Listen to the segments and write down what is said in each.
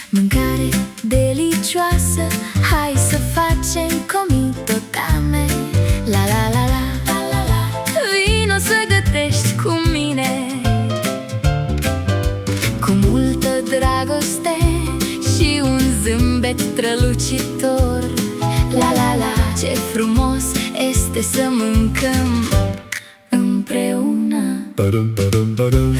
Mâncare delicioasă, hai să facem comitotame. La la la la la la la. Vino să gătești cu mine, cu multă dragoste și un zâmbet strălucitor. La la la, ce frumos este să mâncăm împreună.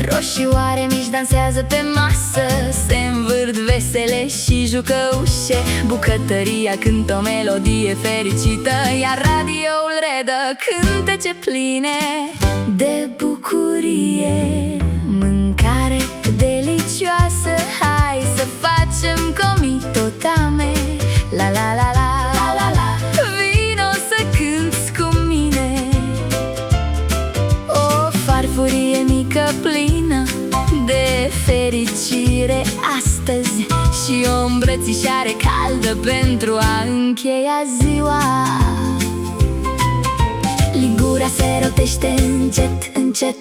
Roșioare mici dansează pe masă, se învârt vesele și jucăușe. Bucătăria cântă o melodie fericită, iar radioul redă cântece pline de bucurie. Mâncare delicioasă, hai să facem comitotame. La la la la la la la. Vino să cânți cu mine, o farfurie mică plină de fericire astăzi și o îmbrățișare caldă pentru a încheia ziua. Lingura se rotește încet, încet,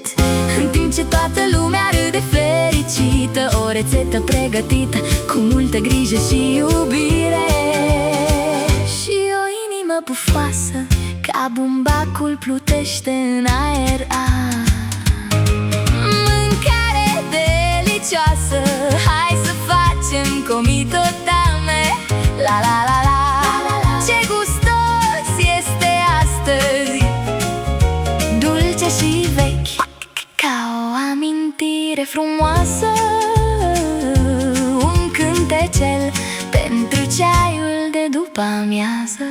în timp ce toată lumea râde fericită. O rețetă pregătită cu multă grijă și iubire, și o inimă pufoasă ca bumbacul plutește în aer. Mâncare delicioasă, hai să facem comitotame. La la la la, ce gustos este astăzi, dulce și vechi, ca o amintire frumoasă. Un cântecel pentru ceaiul de după amiază.